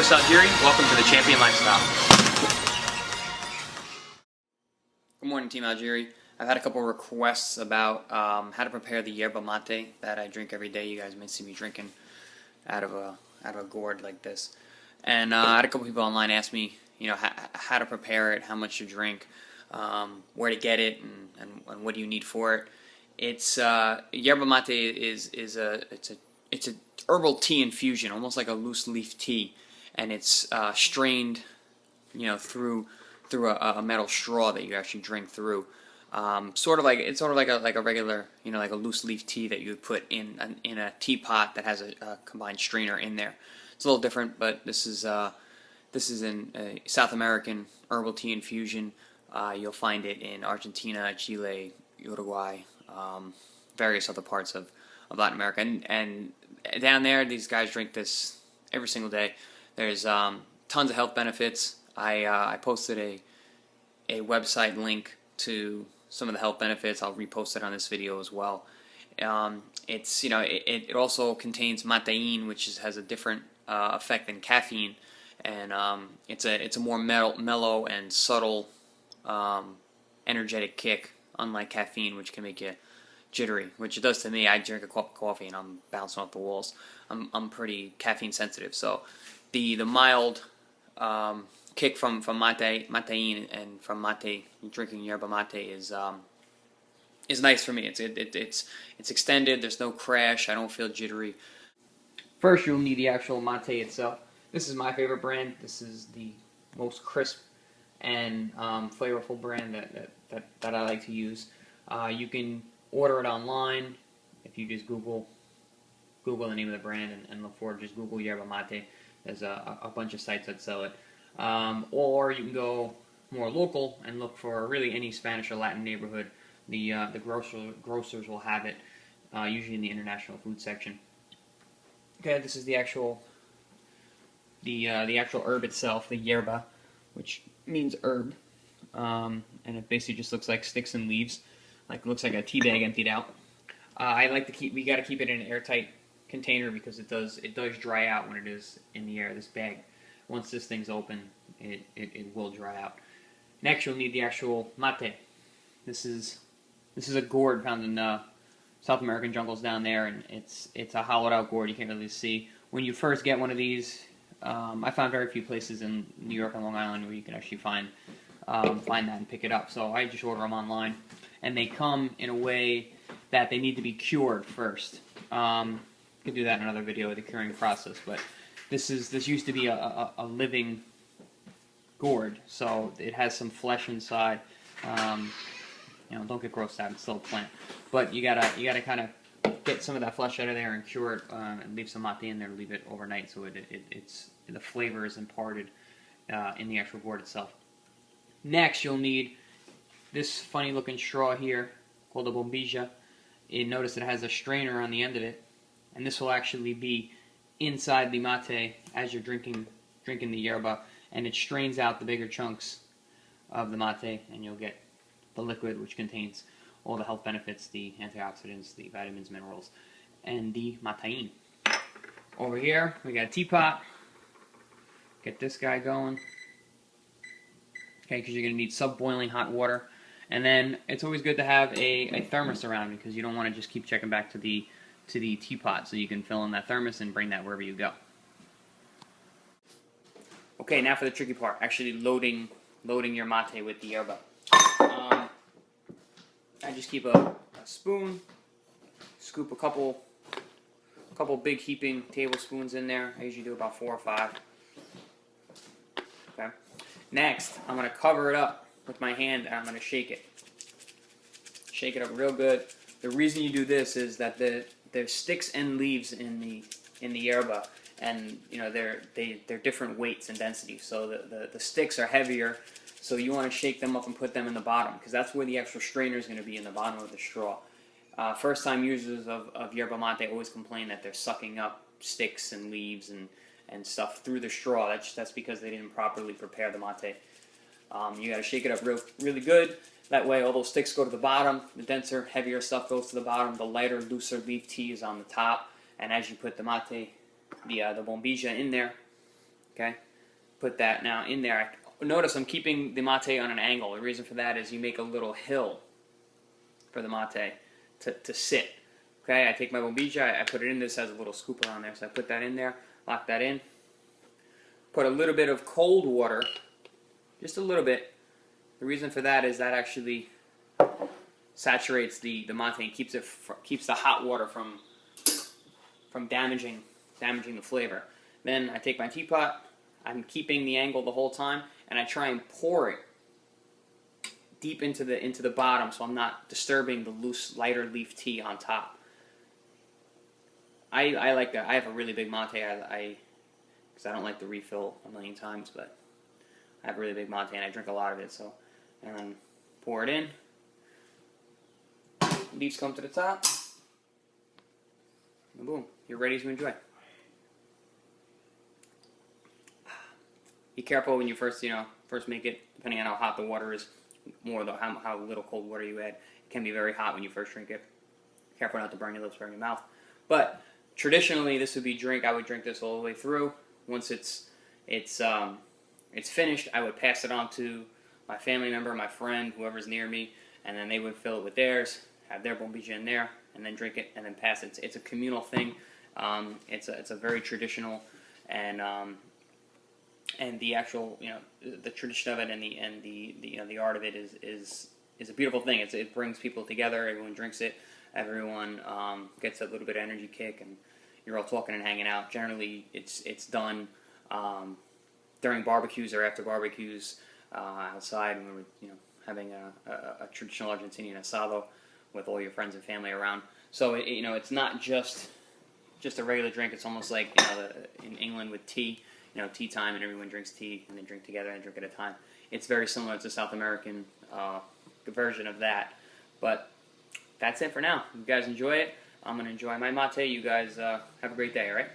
Chris Algieri. Welcome to the Champion Lifestyle. Good morning, Team Algieri. I've had a couple requests about how to prepare the yerba mate that I drink every day. You guys may see me drinking out of a gourd like this. And I had a couple people online ask me, how to prepare it, how much to drink, where to get it, and what do you need for it. It's yerba mate is a herbal tea infusion, almost like a loose leaf tea, and it's strained, through a metal straw that you actually drink through. It's sort of like a regular, like a loose leaf tea that you would put in a teapot that has a combined strainer in there. It's a little different, but this is in a South American herbal tea infusion. You'll find it in Argentina, Chile, Uruguay, various other parts of Latin America, and down there, these guys drink this every single day. There's tons of health benefits. I posted a website link to some of the health benefits. I'll repost it on this video as well. It also contains matein, which has a different effect than caffeine, and it's a more mellow and subtle energetic kick, unlike caffeine, which can make you jittery, which it does to me. I drink a cup of coffee and I'm bouncing off the walls. I'm pretty caffeine sensitive, so the mild kick from matein and from mate, drinking yerba mate is nice for me. It's extended. There's no crash. I don't feel jittery. First, you'll need the actual mate itself. This is my favorite brand. This is the most crisp and flavorful brand that I like to use. You can order it online if you just Google the name of the brand and look for it. Just Google yerba mate. There's a bunch of sites that sell it. Or you can go more local and look for really any Spanish or Latin neighborhood. The grocers will have it, usually in the international food section. Okay, this is the actual herb itself, the yerba, which means herb, and it basically just looks like sticks and leaves. Looks like a tea bag emptied out. We got to keep it in an airtight container because it does dry out when it is in the air. This bag, once this thing's open, it will dry out. Next, you'll need the actual mate. This is a gourd found in South American jungles down there, and it's a hollowed out gourd you can't really see. When you first get one of these, I found very few places in New York and Long Island where you can actually find that and pick it up. So I just order them online. And they come in a way that they need to be cured first. You can do that in another video, the curing process. But this used to be a living gourd, so it has some flesh inside. Don't get grossed out; it's still a plant. But you gotta kind of get some of that flesh out of there and cure it, and leave some mate in there, leave it overnight, so the flavor is imparted in the actual gourd itself. Next, you'll need this funny looking straw here called a bombilla. You notice it has a strainer on the end of it, and this will actually be inside the mate as you're drinking the yerba, and it strains out the bigger chunks of the mate, and you'll get the liquid, which contains all the health benefits, the antioxidants, the vitamins, minerals, and the matein. Over here, we got a teapot. Get this guy going. Okay, because you're going to need sub-boiling hot water. And then it's always good to have a thermos around because you don't want to just keep checking back to the teapot, so you can fill in that thermos and bring that wherever you go. Okay, now for the tricky part, actually loading your mate with the yerba. I just keep a spoon, scoop a couple big heaping tablespoons in there. I usually do about 4 or 5. Okay. Next, I'm going to cover it up with my hand, and I'm going to shake it. Shake it up real good. The reason you do this is that there's sticks and leaves in the yerba, and they're different weights and densities. So the sticks are heavier, so you want to shake them up and put them in the bottom, because that's where the actual strainer is going to be, in the bottom of the straw. First time users of yerba mate always complain that they're sucking up sticks and leaves and stuff through the straw. That's because they didn't properly prepare the mate. You got to shake it up really good. That way all those sticks go to the bottom, the denser, heavier stuff goes to the bottom, the lighter, looser leaf tea is on the top, and as you put the mate, the bombilla in there, Okay, put that now in there. Notice I'm keeping the mate on an angle. The reason for that is you make a little hill for the mate to sit. Okay, I take my bombilla, I put it in. This has a little scooper on there, so I put that in there, lock that in. Put a little bit of cold water, just a little bit. The reason for that is that actually saturates the mate and keeps the hot water from damaging the flavor. Then I take my teapot. I'm keeping the angle the whole time, and I try and pour it deep into the bottom, so I'm not disturbing the loose, lighter leaf tea on top. I like that. I have a really big mate. Because I don't like to refill a million times, but I have a really big mate and I drink a lot of it. So, and then pour it in. Leaves come to the top. And boom, you're ready to enjoy. Be careful when you first make it, depending on how hot the water is, more though how little cold water you add. It can be very hot when you first drink it. Careful not to burn your lips, burn your mouth. But traditionally, this would be I would drink this all the way through. Once it's finished, I would pass it on to my family member, my friend, whoever's near me, and then they would fill it with theirs, have their bombilla in there, and then drink it, and then pass it. It's a communal thing. It's a very traditional, and the actual the tradition of it and the art of it is a beautiful thing. It brings people together. Everyone drinks it. Everyone gets a little bit of energy kick, and you're all talking and hanging out. Generally, it's done during barbecues or after barbecues outside, when we're having a traditional Argentinian asado with all your friends and family around. So it's not just a regular drink. It's almost like in England with tea, tea time, and everyone drinks tea and they drink together and drink at a time. It's very similar to South American version of that. But that's it for now. You guys enjoy it. I'm gonna enjoy my mate. You guys have a great day. All right.